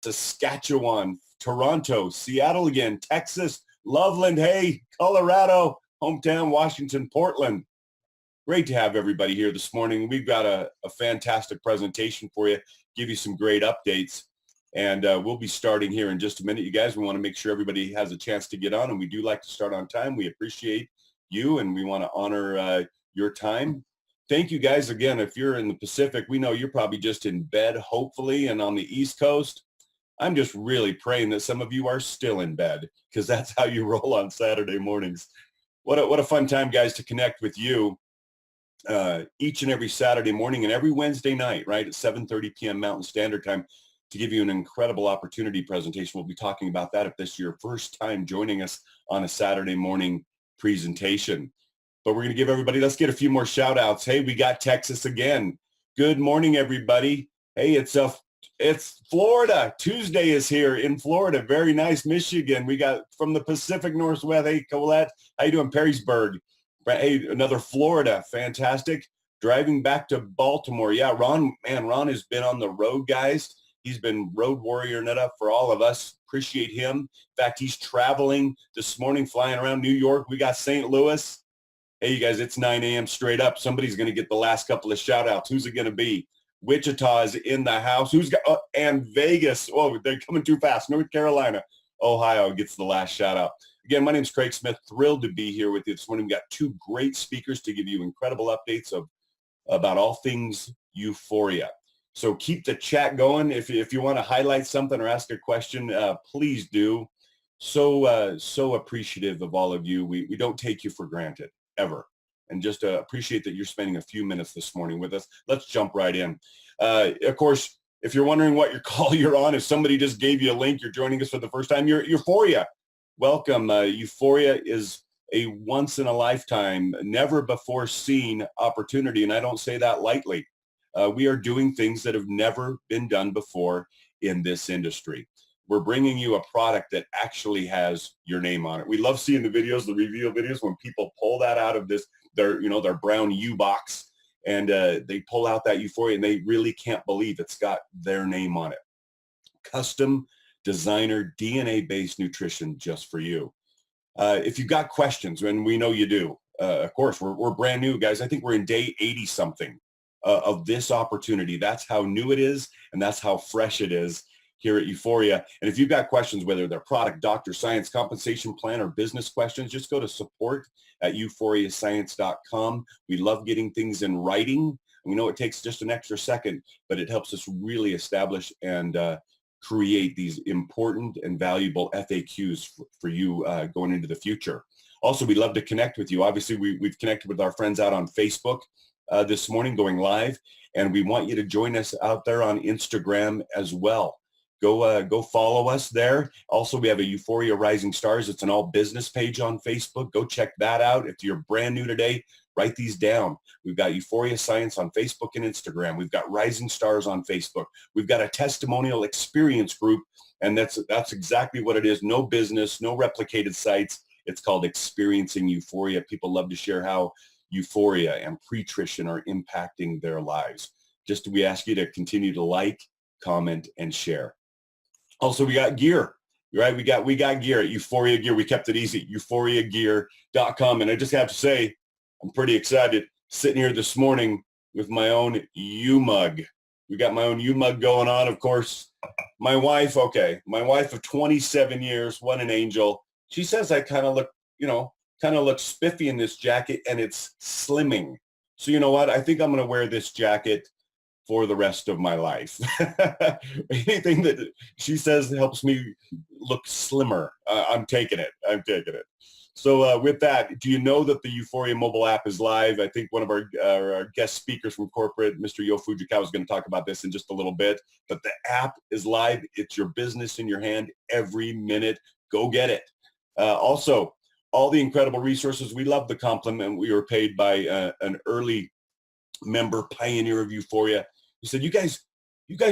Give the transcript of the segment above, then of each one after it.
Saskatchewan, Toronto, Seattle again, Texas, Loveland, hey, Colorado, hometown, Washington, Portland. Great to have everybody here this morning. We've got a fantastic presentation for you, give you some great updates, and we'll be starting here in just a minute. You guys, we want to make sure everybody has a chance to get on, and we do like to start on time. We appreciate you, and we want to honor your time. Thank you guys again. If you're in the Pacific, we know you're probably just in bed, hopefully, and on the East Coast. I'm just really praying that some of you are still in bed, because that's how you roll on Saturday mornings. What a fun time, guys, to connect with you each and every Saturday morning and every Wednesday night, right, at 7:30 p.m. Mountain Standard Time, to give you an incredible opportunity presentation. We'll be talking about that if this is your first time joining us on a Saturday morning presentation. But we're going to give everybody, let's get a few more shout outs. Hey, we got Texas again. Good morning, everybody. Hey, it's Florida. Tuesday is here in Florida. Very nice. Michigan. We got from the Pacific Northwest. Hey, Colette. How you doing? Perrysburg. Hey, another Florida. Fantastic. Driving back to Baltimore. Yeah, Ron has been on the road, guys. He's been road warrioring it up for all of us. Appreciate him. In fact, he's traveling this morning, flying around New York. We got St. Louis. Hey, you guys, it's 9 a.m. straight up. Somebody's going to get the last couple of shout outs. Who's it going to be? Wichita is in the house. Who's got, and Vegas. Oh, they're coming too fast. North Carolina. Ohio gets the last shout out. Again, my name is Craig Smith. Thrilled to be here with you this morning. We've got two great speakers to give you incredible updates about all things Uforia. So keep the chat going. If you want to highlight something or ask a question, please do. So appreciative of all of you. We don't take you for granted, ever. And just appreciate that you're spending a few minutes this morning with us. Let's jump right in. Of course, if you're wondering what your call you're on, if somebody just gave you a link, you're joining us for the first time, you're Uforia. Welcome. Uforia is a once-in-a-lifetime, never-before-seen opportunity, and I don't say that lightly. We are doing things that have never been done before in this industry. We're bringing you a product that actually has your name on it. We love seeing the videos, the reveal videos, when people pull that out of their brown U-box, and they pull out that Uforia, and they really can't believe it's got their name on it. Custom designer DNA-based nutrition just for you. If you've got questions, and we know you do, of course, we're brand new, guys. I think we're in day 80-something of this opportunity. That's how new it is, and that's how fresh it is here at Uforia. And if you've got questions, whether they're product, doctor, science, compensation plan, or business questions, just go to support@uforiascience.com. We love getting things in writing. We know it takes just an extra second, but it helps us really establish and create these important and valuable FAQs for you going into the future. Also, we love to connect with you. Obviously, we've connected with our friends out on Facebook this morning, going live, and we want you to join us out there on Instagram as well. Go follow us there. Also, we have a Uforia Rising Stars. It's an all business page on Facebook. Go check that out. If you're brand new today, write these down. We've got Uforia Science on Facebook and Instagram. We've got Rising Stars on Facebook. We've got a testimonial experience group, and that's exactly what it is. No business, no replicated sites. It's called Experiencing Uforia. People love to share how Uforia and Utrition are impacting their lives. We ask you to continue to like, comment, and share. Also, we got gear, right? We got gear at Uforia Gear. We kept it easy, uforiagear.com. And I just have to say, I'm pretty excited sitting here this morning with my own U-mug. We got my own U-mug going on. Of course, my wife of 27 years, what an angel. She says I kind of look spiffy in this jacket, and it's slimming. So you know what? I think I'm going to wear this jacket for the rest of my life. Anything that she says helps me look slimmer, I'm taking it. So with that, do you know that the Uforia mobile app is live? I think one of our guest speakers from corporate, Mr. Yo Fujikawa, is going to talk about this in just a little bit. But the app is live. It's your business in your hand every minute. Go get it. Also, all the incredible resources. We love the compliment. We were paid by an early member, pioneer of Uforia. He said, you guys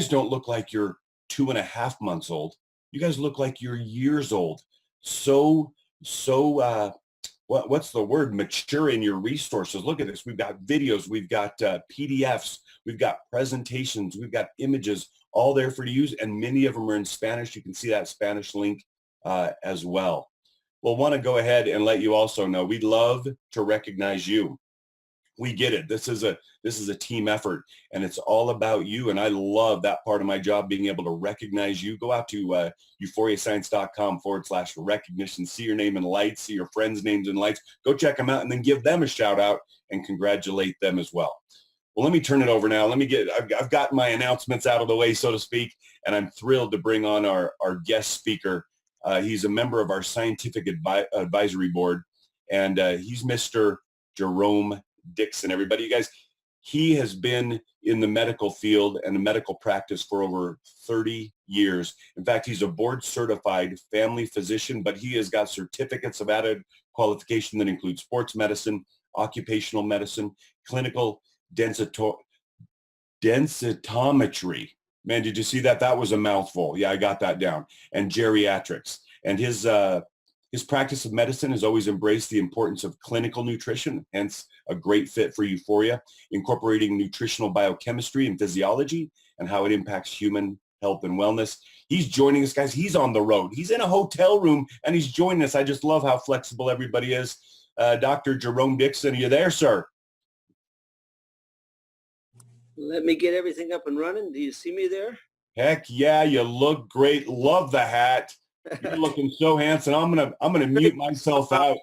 don't look like you're 2.5 months old. You guys look like you're years old. What's the word? Mature in your resources. Look at this. We've got videos. We've got PDFs. We've got presentations. We've got images all there for you to use, and many of them are in Spanish. You can see that Spanish link as well. We'll want to go ahead and let you also know we'd love to recognize you. We get it. This is a team effort, and it's all about you. And I love that part of my job, being able to recognize you. Go out to euforiascience.com/recognition. See your name in lights. See your friends' names in lights. Go check them out, and then give them a shout out and congratulate them as well. Well, let me turn it over now. I've got my announcements out of the way, so to speak, and I'm thrilled to bring on our guest speaker. He's a member of our scientific advisory board, and he's Mr. Jerome Dixon. Everybody, you guys, he has been in the medical field and the medical practice for over 30 years. In fact, he's a board certified family physician, but he has got certificates of added qualification that include sports medicine, occupational medicine, clinical densitometry. Man, did you see that? That was a mouthful. Yeah, I got that down. And geriatrics. And his practice of medicine has always embraced the importance of clinical nutrition, hence a great fit for Uforia, incorporating nutritional biochemistry and physiology and how it impacts human health and wellness. He's joining us, guys. He's on the road. He's in a hotel room, and he's joining us. I just love how flexible everybody is. Dr. Jerome Dixon, are you there, sir? Let me get everything up and running. Do you see me there? Heck yeah, you look great. Love the hat. You're looking so handsome. I'm gonna mute myself out.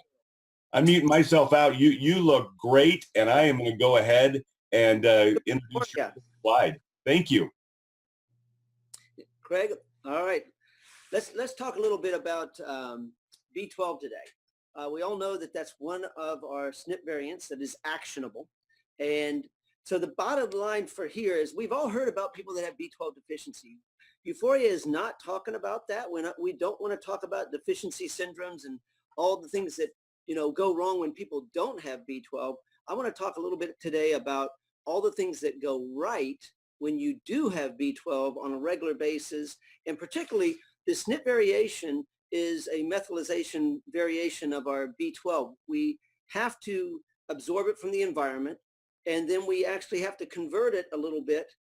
I'm muting myself out. You look great, and I am gonna go ahead and introduce your slide. Thank you, Craig. All right, let's talk a little bit about B12 today. We all know that that's one of our SNP variants that is actionable, and so the bottom line for here is we've all heard about people that have B12 deficiency. Uforia is not talking about that. We don't want to talk about deficiency syndromes and all the things that go wrong when people don't have B12. I want to talk a little bit today about all the things that go right when you do have B12 on a regular basis, and particularly the SNP variation is a methylation variation of our B12. We have to absorb it from the environment, and then we actually have to convert it a little bit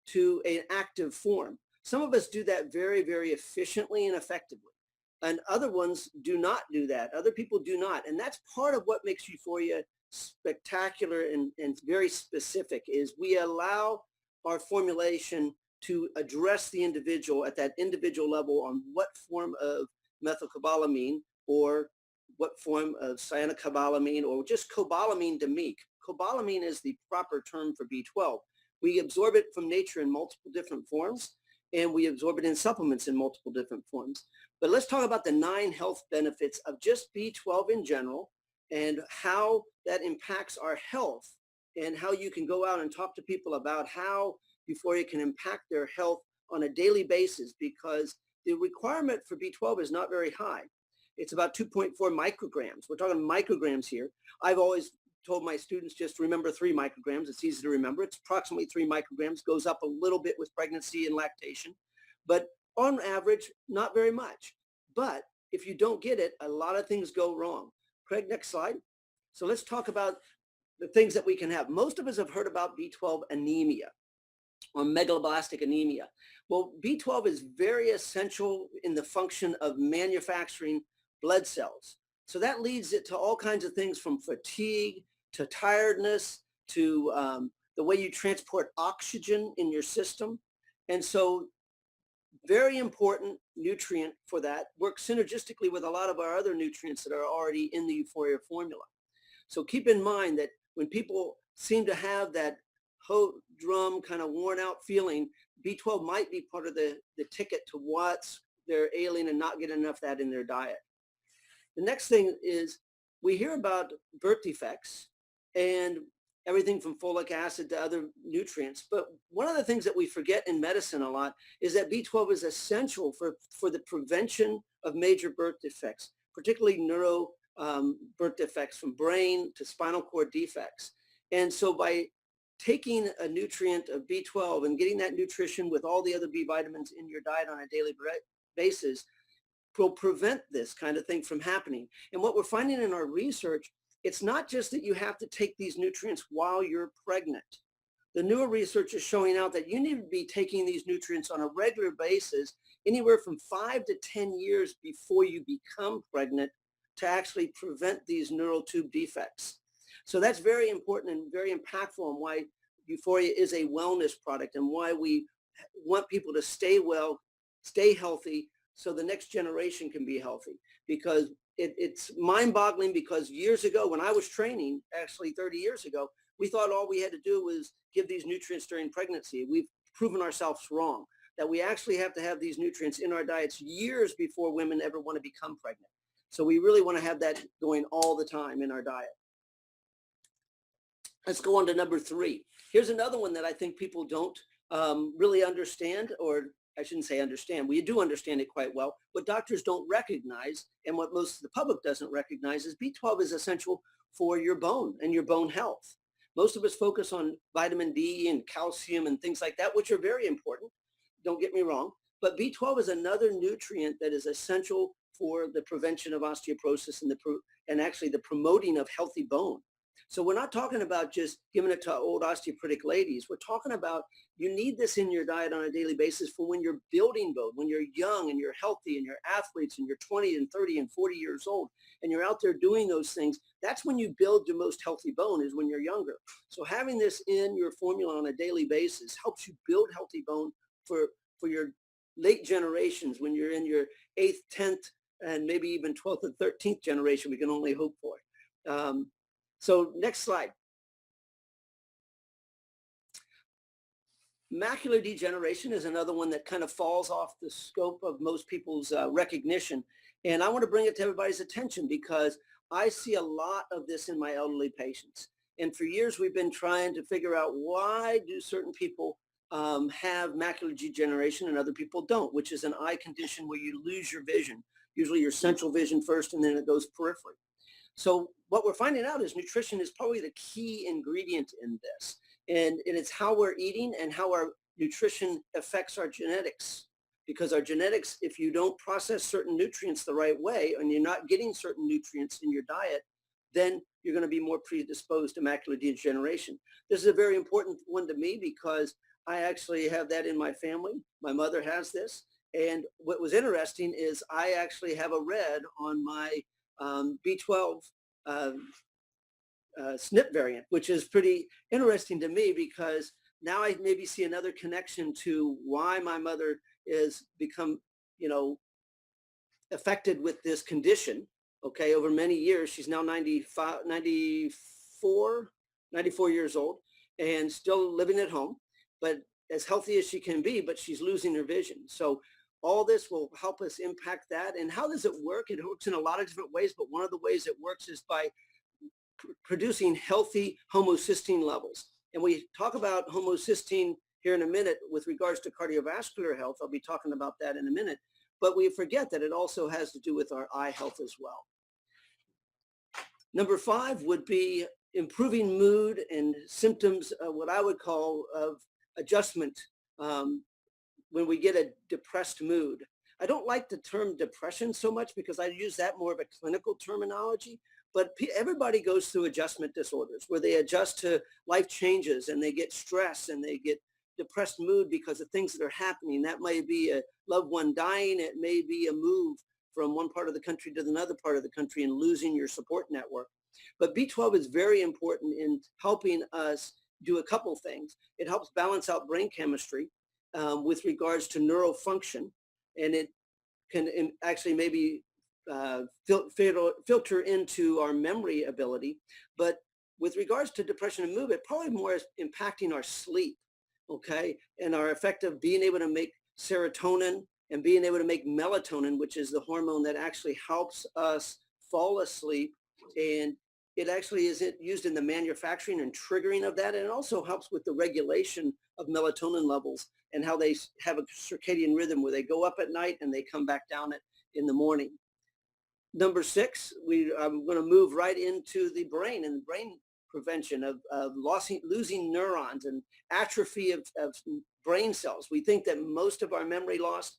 to an active form. Some of us do that very, very efficiently and effectively, and other ones do not do that. Other people do not, and that's part of what makes Uforia spectacular and very specific is we allow our formulation to address the individual at that individual level on what form of methylcobalamin or what form of cyanocobalamin or just cobalamin demic. Cobalamin is the proper term for B12. We absorb it from nature in multiple different forms, and we absorb it in supplements in multiple different forms. But let's talk about the 9 health benefits of just B12 in general and how that impacts our health and how you can go out and talk to people about how Uforia can impact their health on a daily basis, because the requirement for B12 is not very high. It's about 2.4 micrograms. We're talking micrograms here. I've always told my students just remember 3 micrograms. It's easy to remember. It's approximately 3 micrograms, goes up a little bit with pregnancy and lactation, but on average, not very much. But if you don't get it, a lot of things go wrong. Craig, next slide. So let's talk about the things that we can have. Most of us have heard about B12 anemia or megaloblastic anemia. Well, B12 is very essential in the function of manufacturing blood cells. So that leads it to all kinds of things from fatigue to tiredness to the way you transport oxygen in your system. And so very important nutrient for that, works synergistically with a lot of our other nutrients that are already in the Uforia formula. So keep in mind that when people seem to have that drum kind of worn out feeling, B12 might be part of the ticket to what's they're ailing and not getting enough of that in their diet. The next thing is we hear about birth defects and everything from folic acid to other nutrients. But one of the things that we forget in medicine a lot is that B12 is essential for the prevention of major birth defects, particularly neuro birth defects from brain to spinal cord defects. And so by taking a nutrient of B12 and getting that nutrition with all the other B vitamins in your diet on a daily basis will prevent this kind of thing from happening. And what we're finding in our research, it's not just that you have to take these nutrients while you're pregnant. the newer research is showing out that you need to be taking these nutrients on a regular basis, anywhere from 5 to 10 years before you become pregnant, to actually prevent these neural tube defects. So that's very important and very impactful on why Uforia is a wellness product and why we want people to stay well, stay healthy, so the next generation can be healthy. Because it's mind-boggling, because years ago when I was training, actually 30 years ago, we thought all we had to do was give these nutrients during pregnancy. We've proven ourselves wrong, that we actually have to have these nutrients in our diets years before women ever want to become pregnant. So we really want to have that going all the time in our diet. Let's go on to number 3. Here's another one that I think people don't really understand, or I shouldn't say understand. We do understand it quite well. What doctors don't recognize, and what most of the public doesn't recognize, is B12 is essential for your bone and your bone health. Most of us focus on vitamin D and calcium and things like that, which are very important. Don't get me wrong. But B12 is another nutrient that is essential for the prevention of osteoporosis and actually the promoting of healthy bone. So we're not talking about just giving it to old osteoporotic ladies. We're talking about you need this in your diet on a daily basis for when you're building bone, when you're young and you're healthy and you're athletes and you're 20 and 30 and 40 years old and you're out there doing those things. That's when you build your most healthy bone, is when you're younger. So having this in your formula on a daily basis helps you build healthy bone for your late generations, when you're in your 8th, 10th, and maybe even 12th and 13th generation, we can only hope for. So next slide. Macular degeneration is another one that kind of falls off the scope of most people's recognition. And I want to bring it to everybody's attention because I see a lot of this in my elderly patients. And for years, we've been trying to figure out, why do certain people have macular degeneration and other people don't, which is an eye condition where you lose your vision, usually your central vision first, and then it goes periphery. So what we're finding out is nutrition is probably the key ingredient in this. And it's how we're eating and how our nutrition affects our genetics. Because our genetics, if you don't process certain nutrients the right way and you're not getting certain nutrients in your diet, then you're going to be more predisposed to macular degeneration. This is a very important one to me because I actually have that in my family. My mother has this. And what was interesting is I actually have a red on my B12 SNP variant, which is pretty interesting to me because now I maybe see another connection to why my mother is become, affected with this condition. Okay, over many years. She's now 94 years old and still living at home, but as healthy as she can be, but she's losing her vision. So all this will help us impact that. And how does it work? It works in a lot of different ways, but one of the ways it works is by producing healthy homocysteine levels. And we talk about homocysteine here in a minute with regards to cardiovascular health. I'll be talking about that in a minute. But we forget that it also has to do with our eye health as well. Number 5 would be improving mood and symptoms, what I would call of adjustment when we get a depressed mood. I don't like the term depression so much because I use that more of a clinical terminology, but everybody goes through adjustment disorders where they adjust to life changes and they get stressed and they get depressed mood because of things that are happening. That may be a loved one dying. It may be a move from one part of the country to another part of the country and losing your support network. But B12 is very important in helping us do a couple things. It helps balance out brain chemistry with regards to neural function, and it can actually maybe filter into our memory ability. But with regards to depression and mood, it probably more is impacting our sleep, okay, and our effect of being able to make serotonin and being able to make melatonin, which is the hormone that actually helps us fall asleep. And it actually is used in the manufacturing and triggering of that. And it also helps with the regulation of melatonin levels and how they have a circadian rhythm where they go up at night and they come back down in the morning. Number 6, I'm going to move right into the brain and the brain prevention of losing neurons and atrophy of brain cells. We think that most of our memory loss,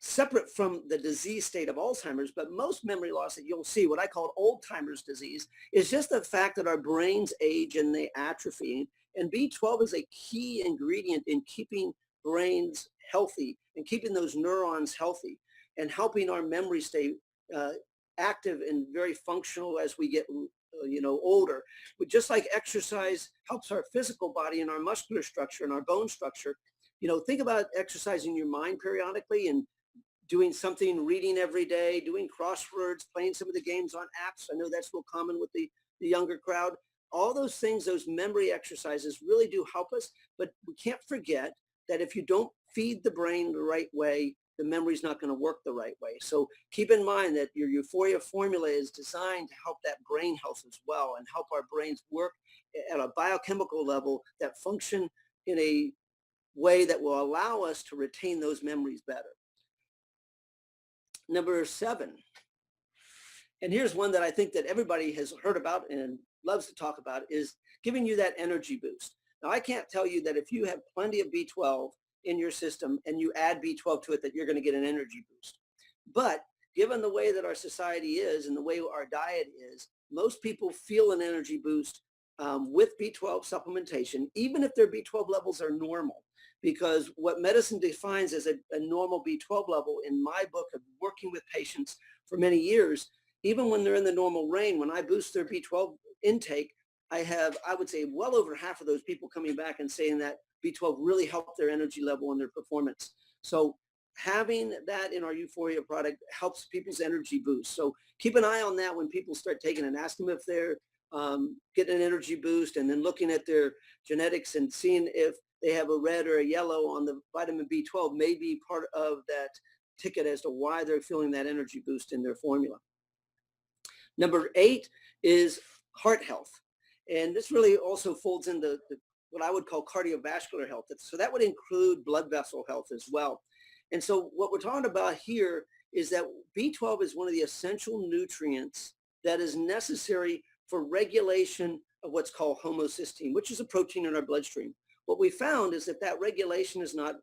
separate from the disease state of Alzheimer's, but most memory loss that you'll see, what I call old-timers disease, is just the fact that our brains age and they atrophy. And B12 is a key ingredient in keeping brains healthy and keeping those neurons healthy and helping our memory stay uh, active and very functional as we get older. But just like exercise helps our physical body and our muscular structure and our bone structure, think about exercising your mind periodically and doing something, reading every day, doing crosswords, playing some of the games on apps. I know that's real common with the younger crowd. All those things, those memory exercises really do help us, but we can't forget that if you don't feed the brain the right way, the memory's not going to work the right way. So keep in mind that your Uforia formula is designed to help that brain health as well and help our brains work at a biochemical level that function in a way that will allow us to retain those memories better. Number 7, and here's one that I think that everybody has heard about and loves to talk about, is giving you that energy boost. Now, I can't tell you that if you have plenty of B12 in your system and you add B12 to it, that you're going to get an energy boost. But given the way that our society is and the way our diet is, most people feel an energy boost with B12 supplementation, even if their B12 levels are normal. Because what medicine defines as a normal B12 level, in my book of working with patients for many years, even when they're in the normal range, when I boost their B12 intake, I would say, well over half of those people coming back and saying that B12 really helped their energy level and their performance. So having that in our Uforia product helps people's energy boost. So keep an eye on that when people start taking it, and ask them if they're getting an energy boost, and then looking at their genetics and seeing if they have a red or a yellow on the vitamin B12 may be part of that ticket as to why they're feeling that energy boost in their formula. Number 8 is heart health. And this really also folds into what I would call cardiovascular health. So that would include blood vessel health as well. And so what we're talking about here is that B12 is one of the essential nutrients that is necessary for regulation of what's called homocysteine, which is a protein in our bloodstream. What we found is that regulation is not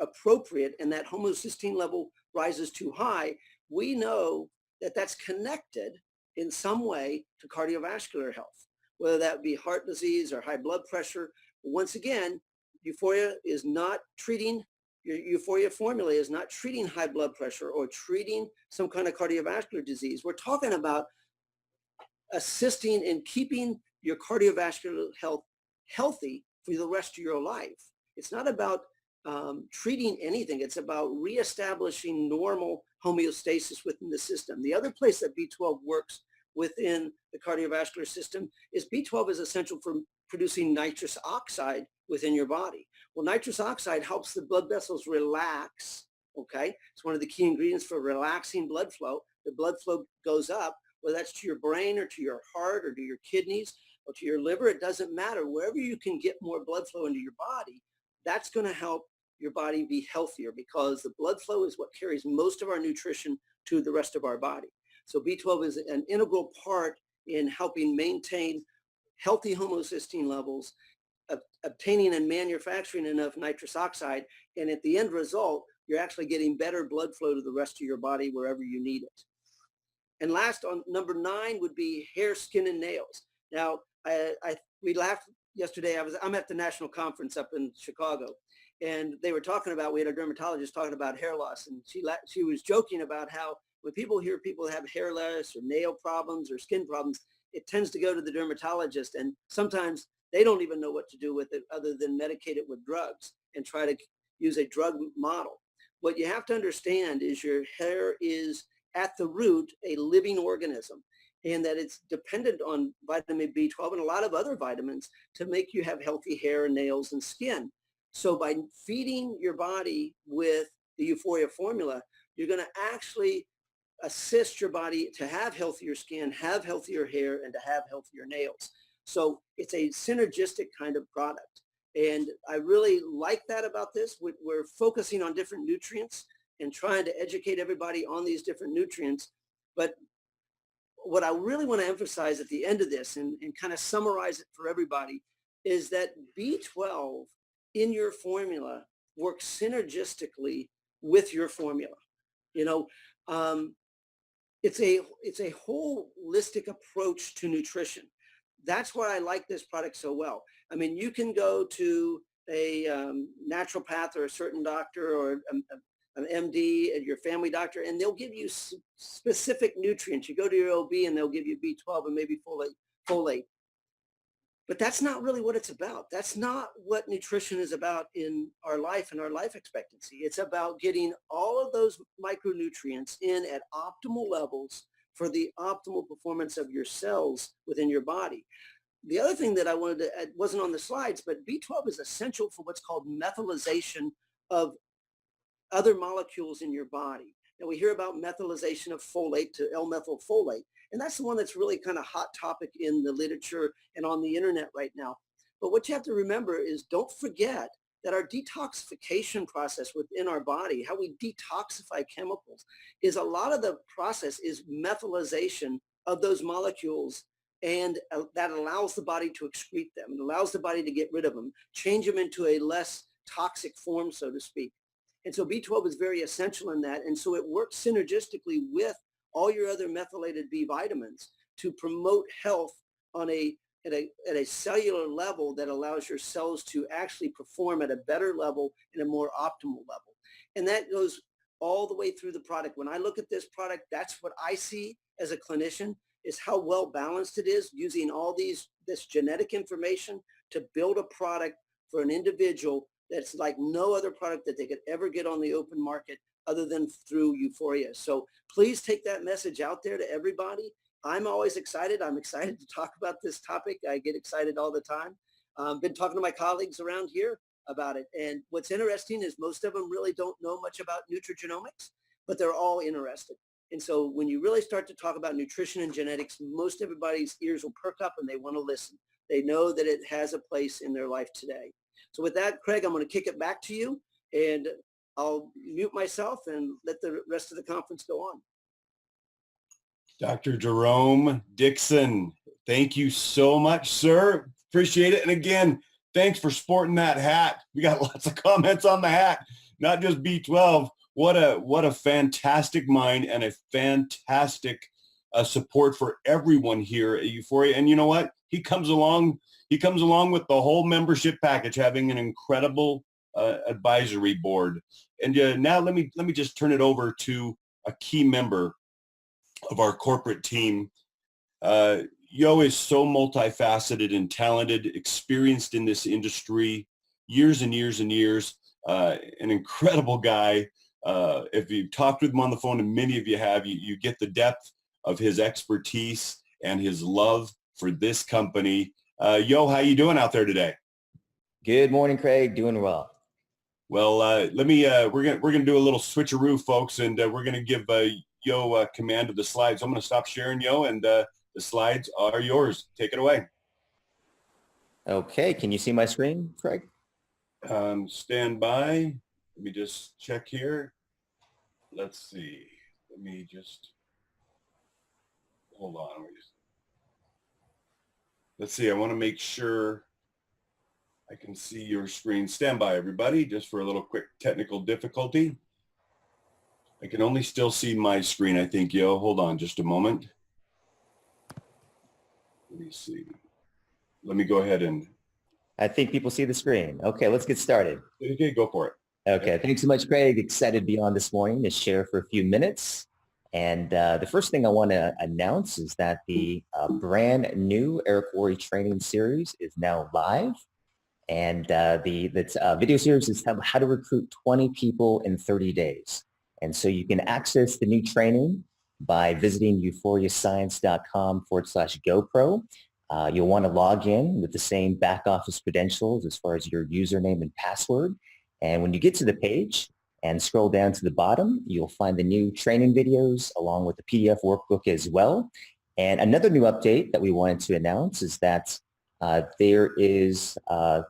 appropriate and that homocysteine level rises too high. We know that that's connected in some way to cardiovascular health, whether that be heart disease or high blood pressure. Once again, Uforia is not treating, your Uforia formula is not treating high blood pressure or treating some kind of cardiovascular disease. We're talking about assisting in keeping your cardiovascular health healthy for the rest of your life. It's not about treating anything. It's about reestablishing normal homeostasis within the system. The other place that B12 works within the cardiovascular system is B12 is essential for producing nitrous oxide within your body. Well, nitrous oxide helps the blood vessels relax, okay? It's one of the key ingredients for relaxing blood flow. The blood flow goes up, whether that's to your brain or to your heart or to your kidneys or to your liver. It doesn't matter. Wherever you can get more blood flow into your body, that's going to help your body be healthier, because the blood flow is what carries most of our nutrition to the rest of our body. So B12 is an integral part in helping maintain healthy homocysteine levels, obtaining and manufacturing enough nitrous oxide, and at the end result, you're actually getting better blood flow to the rest of your body wherever you need it. And last, on number 9, would be hair, skin, and nails. Now, we laughed yesterday. I'm at the national conference up in Chicago, and they were talking about, we had a dermatologist talking about hair loss, and she was joking about how when people hear people have hair loss or nail problems or skin problems, it tends to go to the dermatologist, and sometimes they don't even know what to do with it other than medicate it with drugs and try to use a drug model. What you have to understand is your hair is at the root a living organism, and that it's dependent on vitamin B12 and a lot of other vitamins to make you have healthy hair, nails, and skin. So by feeding your body with the Uforia formula, you're going to actually assist your body to have healthier skin, have healthier hair, and to have healthier nails. So it's a synergistic kind of product. And I really like that about this. We're focusing on different nutrients and trying to educate everybody on these different nutrients. But what I really want to emphasize at the end of this and kind of summarize it for everybody is that B12 in your formula works synergistically with your formula. It's a holistic approach to nutrition. That's why I like this product so well. I mean, you can go to a naturopath or a certain doctor or an MD and your family doctor, and they'll give you specific nutrients. You go to your OB and they'll give you B12 and maybe folate. But that's not really what it's about. That's not what nutrition is about in our life and our life expectancy. It's about getting all of those micronutrients in at optimal levels for the optimal performance of your cells within your body. The other thing that I wanted to add wasn't on the slides, but B12 is essential for what's called methylation of other molecules in your body. Now we hear about methylation of folate to L-methylfolate, and that's the one that's really kind of hot topic in the literature and on the internet right now. But what you have to remember is don't forget that our detoxification process within our body, how we detoxify chemicals, is a lot of the process is methylation of those molecules, and that allows the body to excrete them. It allows the body to get rid of them, change them into a less toxic form, so to speak. And so B12 is very essential in that. And so it works synergistically with all your other methylated B vitamins to promote health on at a cellular level that allows your cells to actually perform at a better level and a more optimal level. And that goes all the way through the product. When I look at this product, that's what I see as a clinician, is how well balanced it is, using all this genetic information to build a product for an individual that's like no other product that they could ever get on the open market other than through Uforia. So please take that message out there to everybody. I'm always excited. I'm excited to talk about this topic. I get excited all the time. Been talking to my colleagues around here about it. And what's interesting is most of them really don't know much about nutrigenomics, but they're all interested. And so when you really start to talk about nutrition and genetics, most everybody's ears will perk up and they want to listen. They know that it has a place in their life today. So with that, Craig, I'm going to kick it back to you, and I'll mute myself and let the rest of the conference go on. Dr. Jerome Dixon, thank you so much, sir. Appreciate it. And again, thanks for sporting that hat. We got lots of comments on the hat, not just B12. What a fantastic mind and a fantastic support for everyone here at Uforia. And you know what? He comes along with the whole membership package, having an incredible advisory board. And now let me just turn it over to a key member of our corporate team. Yo is so multifaceted and talented, experienced in this industry, years and years and years, an incredible guy. If you've talked with him on the phone, and many of you have, you get the depth of his expertise and his love for this company. Yo, how you doing out there today? Good morning, Craig. Doing well. Well, we're gonna do a little switcheroo, folks, and we're gonna give Yo command of the slides. I'm gonna stop sharing, Yo, and the slides are yours. Take it away. Okay. Can you see my screen, Craig? Stand by. Let me just check here. Let's see. Let me just hold on. Let's see. I want to make sure I can see your screen. Stand by, everybody, just for a little quick technical difficulty. I can only still see my screen, I think, Yo. Hold on just a moment. Let me see. Let me go ahead and... I think people see the screen. Okay, let's get started. Okay, go for it. Okay, thanks so much, Craig. Excited to be on this morning to share for a few minutes. And the first thing I want to announce is that the brand new Eric Worre training series is now live. And the video series is how to recruit 20 people in 30 days. And so you can access the new training by visiting euforiascience.com/GoPro. You'll want to log in with the same back office credentials as far as your username and password. And when you get to the page and scroll down to the bottom, you'll find the new training videos along with the PDF workbook as well. And another new update that we wanted to announce is that there is a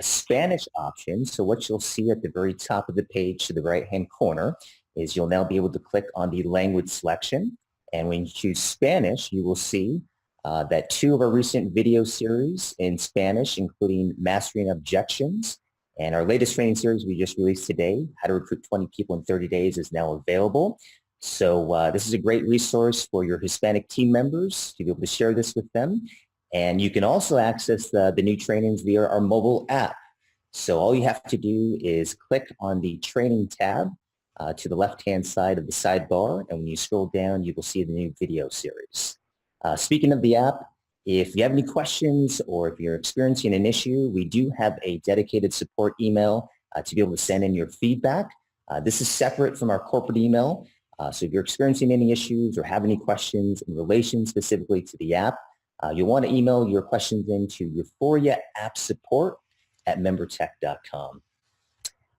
Spanish option. So what you'll see at the very top of the page to the right-hand corner is you'll now be able to click on the language selection. And when you choose Spanish, you will see that 2 of our recent video series in Spanish, including Mastering Objections, and our latest training series we just released today, How to Recruit 20 People in 30 Days, is now available. So this is a great resource for your Hispanic team members to be able to share this with them. And you can also access the new trainings via our mobile app. So all you have to do is click on the training tab to the left-hand side of the sidebar. And when you scroll down, you will see the new video series. Speaking of the app, if you have any questions or if you're experiencing an issue, we do have a dedicated support email to be able to send in your feedback. This is separate from our corporate email. So if you're experiencing any issues or have any questions in relation specifically to the app, you'll want to email your questions into euphoriaappsupport@membertech.com.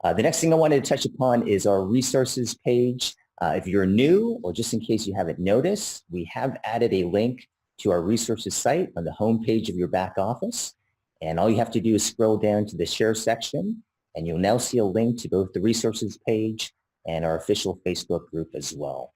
The next thing I wanted to touch upon is our resources page. If you're new, or just in case you haven't noticed, we have added a link to our resources site on the home page of your back office. And all you have to do is scroll down to the share section, and you'll now see a link to both the resources page and our official Facebook group as well.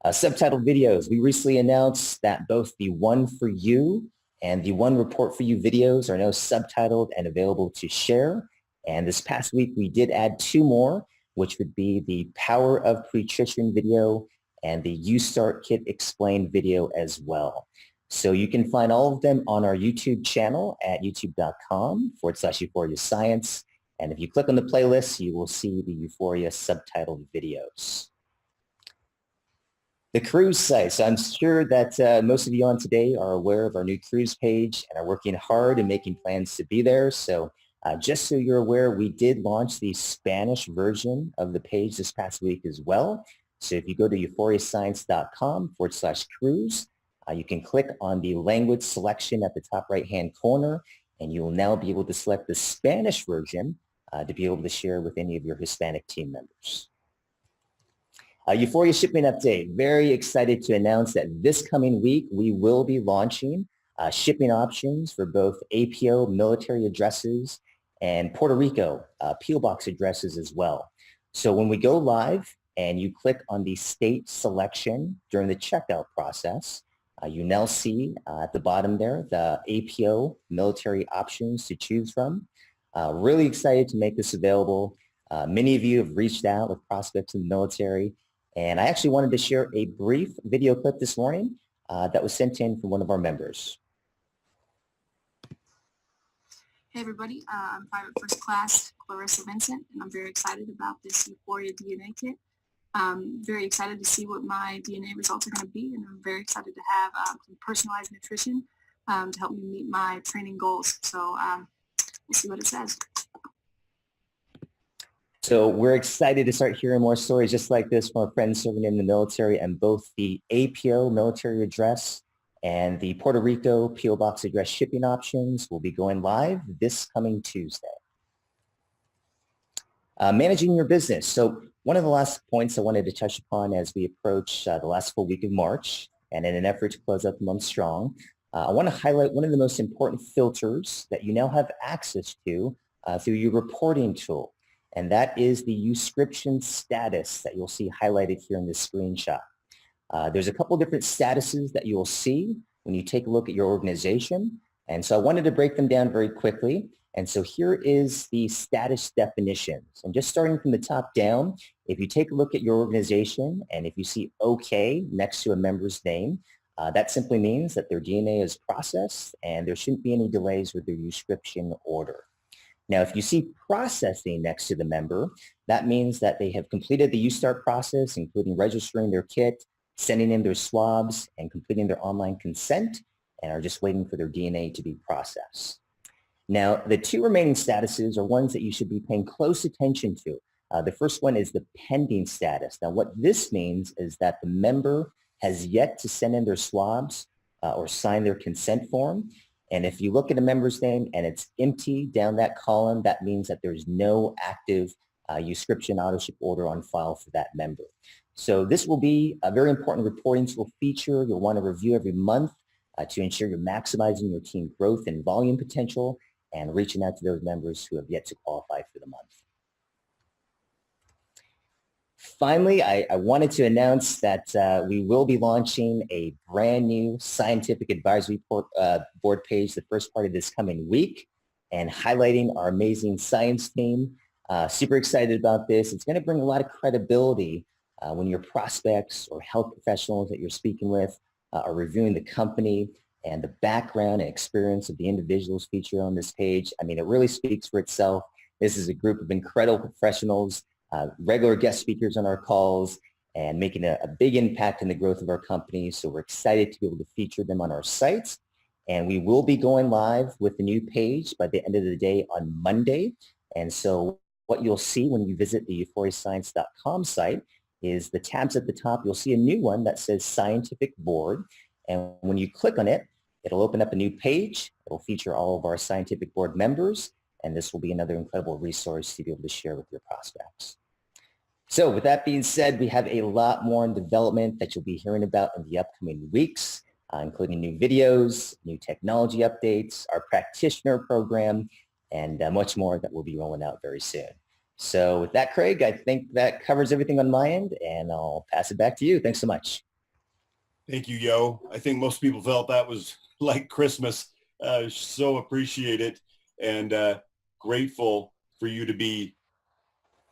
Subtitled videos. We recently announced that both the One for You and the One Report for You videos are now subtitled and available to share. And this past week, we did add 2 more, which would be the Power of Nutrition video and the You Start Kit Explained video as well. So you can find all of them on our YouTube channel at youtube.com/Uforia Science. And if you click on the playlist, you will see the Uforia subtitled videos. The cruise site. So I'm sure that most of you on today are aware of our new cruise page and are working hard and making plans to be there. So just so you're aware, we did launch the Spanish version of the page this past week as well. So if you go to euphoriascience.com/cruise, you can click on the language selection at the top right-hand corner, and you will now be able to select the Spanish version to be able to share with any of your Hispanic team members. Uforia shipping update. Very excited to announce that this coming week, we will be launching shipping options for both APO military addresses and Puerto Rico PO box addresses as well. So when we go live and you click on the state selection during the checkout process, you now see at the bottom there the APO military options to choose from. Really excited to make this available. Many of you have reached out with prospects in the military, and I actually wanted to share a brief video clip this morning that was sent in from one of our members. Hey everybody, I'm Private First Class Clarissa Vincent, and I'm very excited about this Uforia DNA kit. I'm very excited to see what my DNA results are going to be, and I'm very excited to have some personalized nutrition to help me meet my training goals. So we'll see what it says. So we're excited to start hearing more stories just like this from our friends serving in the military, and both the APO military address and the Puerto Rico PO box address shipping options will be going live this coming Tuesday. Managing your business. So one of the last points I wanted to touch upon as we approach the last full week of March, and in an effort to close out the month strong, I want to highlight one of the most important filters that you now have access to through your reporting tool. And that is the Utrition status that you'll see highlighted here in this screenshot. There's a couple different statuses that you'll see when you take a look at your organization. And so I wanted to break them down very quickly. And so here is the status definitions. And just starting from the top down, if you take a look at your organization and if you see OK next to a member's name, that simply means that their DNA is processed and there shouldn't be any delays with their Utrition order. Now, if you see processing next to the member, that means that they have completed the UStart process, including registering their kit, sending in their swabs, and completing their online consent, and are just waiting for their DNA to be processed. Now, the 2 remaining statuses are ones that you should be paying close attention to. The first one is the pending status. Now, what this means is that the member has yet to send in their swabs or sign their consent form. And if you look at a member's name and it's empty down that column, that means that there's no active Utrition auto-ship order on file for that member. So this will be a very important reporting tool feature you'll want to review every month to ensure you're maximizing your team growth and volume potential and reaching out to those members who have yet to qualify for the month. Finally, I wanted to announce that we will be launching a brand new scientific advisory board page the first part of this coming week and highlighting our amazing science team. Super excited about this. It's going to bring a lot of credibility when your prospects or health professionals that you're speaking with are reviewing the company and the background and experience of the individuals featured on this page, I mean, it really speaks for itself. This is a group of incredible professionals, regular guest speakers on our calls, and making a big impact in the growth of our company. So we're excited to be able to feature them on our site. And we will be going live with the new page by the end of the day on Monday. And so what you'll see when you visit the euforiascience.com site is the tabs at the top. You'll see a new one that says Scientific Board. And when you click on it, it'll open up a new page. It'll feature all of our Scientific Board members. And this will be another incredible resource to be able to share with your prospects. So with that being said, we have a lot more in development that you'll be hearing about in the upcoming weeks, including new videos, new technology updates, our practitioner program, and much more that we'll be rolling out very soon. So with that, Craig, I think that covers everything on my end, and I'll pass it back to you. Thanks so much. Thank you, Yo. I think most people felt that was like Christmas. So appreciate it, and grateful for you to be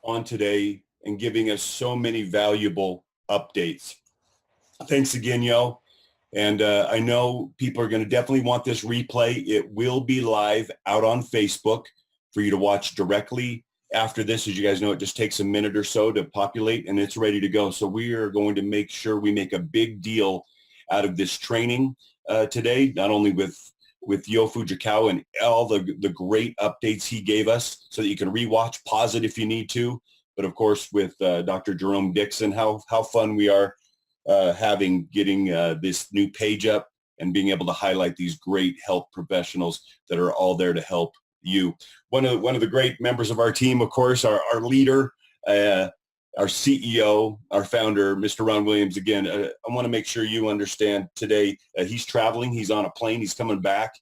on today and giving us so many valuable updates. Thanks again, Yo. And I know people are going to definitely want this replay. It will be live out on Facebook for you to watch directly after this. As you guys know, it just takes a minute or so to populate and it's ready to go. So we are going to make sure we make a big deal out of this training today, not only with Yo Fujikawa and all the great updates he gave us so that you can rewatch, pause it if you need to. But of course, with Dr. Jerome Dixon, how fun we are getting this new page up and being able to highlight these great health professionals that are all there to help you. One of the great members of our team, of course, our leader, our CEO, our founder, Mr. Ron Williams. Again, I want to make sure you understand today, he's traveling, he's on a plane, he's coming back,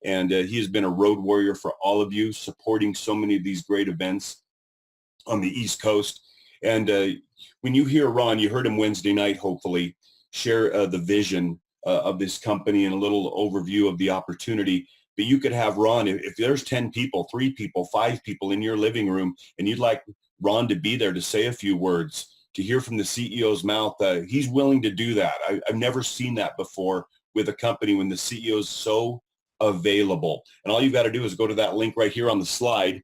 and he has been a road warrior for all of you, supporting so many of these great events on the East Coast. And when you hear Ron, you heard him Wednesday night, hopefully, share the vision of this company and a little overview of the opportunity. But you could have Ron, if there's 10 people, 3 people, 5 people in your living room, and you'd like Ron to be there to say a few words, to hear from the CEO's mouth, he's willing to do that. I've never seen that before with a company when the CEO is so available. And all you've got to do is go to that link right here on the slide,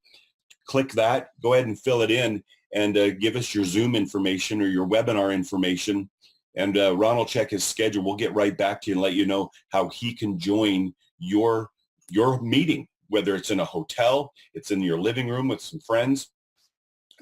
click that, go ahead and fill it in, and give us your Zoom information or your webinar information. And Ron will check his schedule. We'll get right back to you and let you know how he can join your meeting, whether it's in a hotel, it's in your living room with some friends.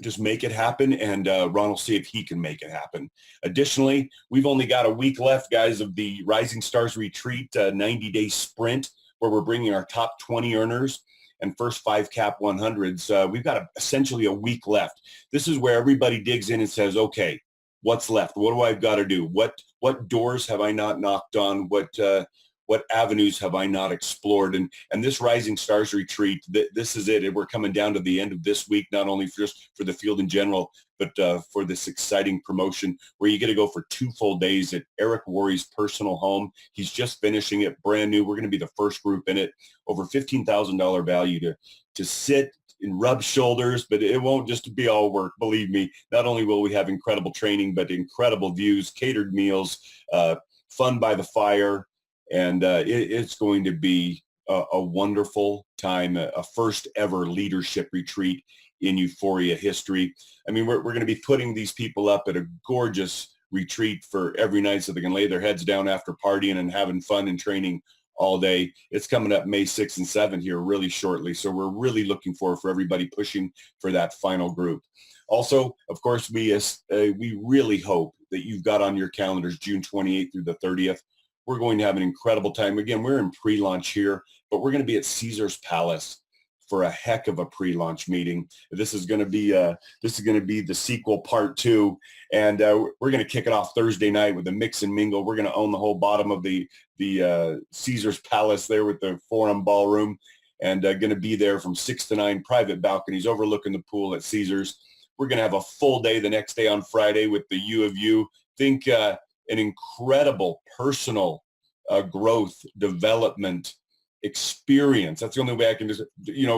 Just make it happen, and Ron will see if he can make it happen. Additionally, we've only got a week left, guys, of the Rising Stars Retreat 90-day sprint, where we're bringing our top 20 earners and first 5 cap 100s. We've got essentially a week left. This is where everybody digs in and says, okay, what's left? What do I got to do? What doors have I not knocked on? What avenues have I not explored? And this Rising Stars Retreat, this is it. We're coming down to the end of this week, not only just for the field in general, but for this exciting promotion where you get to go for 2 full days at Eric Worre's personal home. He's just finishing it, brand new. We're going to be the first group in it. Over $15,000 value to sit and rub shoulders, but it won't just be all work. Believe me, not only will we have incredible training, but incredible views, catered meals, fun by the fire. And it's going to be a wonderful time, a first ever leadership retreat in Uforia history. I mean, we're going to be putting these people up at a gorgeous retreat for every night so they can lay their heads down after partying and having fun and training all day. It's coming up May 6th and 7th here really shortly. So we're really looking for everybody pushing for that final group. Also, of course, we really hope that you've got on your calendars June 28th through the 30th. We're going to have an incredible time. Again, we're in pre-launch here, but we're going to be at Caesar's Palace for a heck of a pre-launch meeting. This is going to be the sequel part 2, and we're going to kick it off Thursday night with a mix and mingle. We're going to own the whole bottom of the Caesar's Palace there with the Forum Ballroom, and going to be there from 6 to 9, private balconies overlooking the pool at Caesar's. We're going to have a full day the next day on Friday with the U of U. Think an incredible personal growth, development, experience. That's the only way I can just,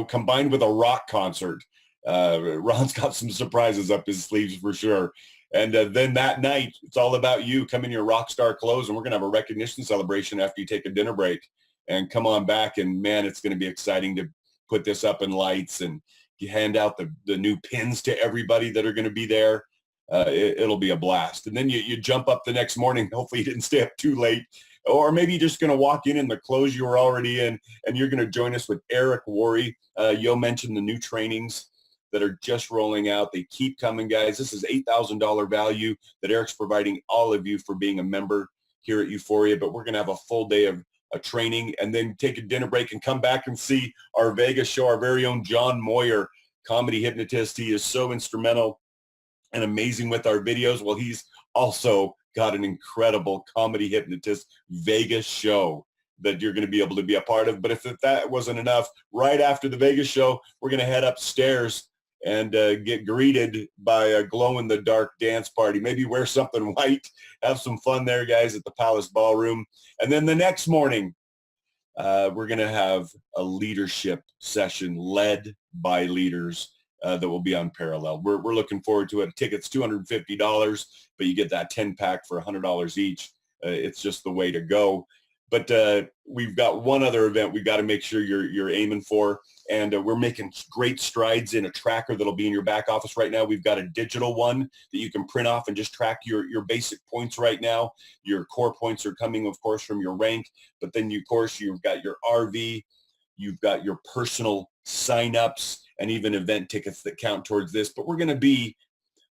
combined with a rock concert. Ron's got some surprises up his sleeves for sure. And then that night, it's all about you. Come in your rock star clothes, and we're going to have a recognition celebration after you take a dinner break. And come on back, and man, it's going to be exciting to put this up in lights, and you hand out the new pins to everybody that are going to be there. It'll be a blast. And then you jump up the next morning. Hopefully you didn't stay up too late. Or maybe you're just going to walk in the clothes you were already in, and you're going to join us with Eric Worre. Yo mentioned the new trainings that are just rolling out. They keep coming, guys. This is $8,000 value that Eric's providing all of you for being a member here at Uforia. But we're going to have a full day of a training, and then take a dinner break and come back and see our Vegas show, our very own John Moyer, comedy hypnotist. He is so instrumental and amazing with our videos. Well, he's also got an incredible comedy hypnotist Vegas show that you're going to be able to be a part of. But if that wasn't enough, right after the Vegas show, we're going to head upstairs and get greeted by a glow-in-the-dark dance party. Maybe wear something white, have some fun there, guys, at the Palace Ballroom. And then the next morning, we're going to have a leadership session led by leaders that will be unparalleled. We're looking forward to it. Tickets $250, but you get that 10-pack for $100 each. It's just the way to go. But we've got one other event we've got to make sure you're aiming for, and we're making great strides in a tracker that'll be in your back office right now. We've got a digital one that you can print off and just track your basic points right now. Your core points are coming, of course, from your rank, but then, of course, you've got your RV, you've got your personal sign-ups, and even event tickets that count towards this. But we're going to be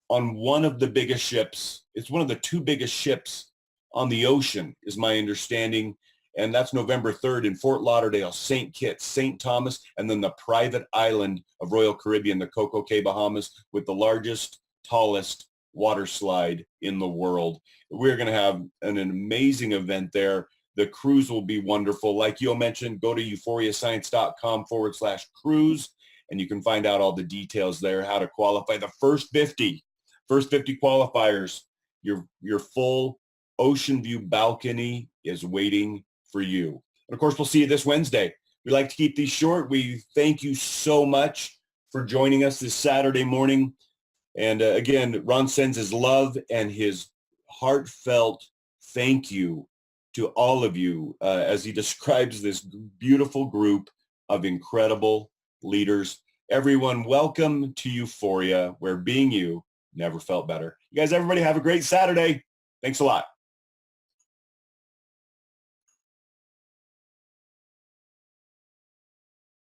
on one of the biggest ships. It's one of the two biggest ships on the ocean, is my understanding. And that's November 3rd in Fort Lauderdale, St. Kitts, St. Thomas, and then the private island of Royal Caribbean, the Coco Cay, Bahamas, with the largest, tallest water slide in the world. We're going to have an amazing event there. The cruise will be wonderful. Like Yo mentioned, go to euphoriascience.com/cruise, and you can find out all the details there, how to qualify. The first 50 qualifiers, your full ocean view balcony is waiting for you. And of course, we'll see you this Wednesday. We like to keep these short. We thank you so much for joining us this Saturday morning. And again, Ron sends his love and his heartfelt thank you to all of you as he describes this beautiful group of incredible leaders. Everyone, welcome to Uforia, where being you never felt better. You guys, everybody have a great Saturday. Thanks a lot.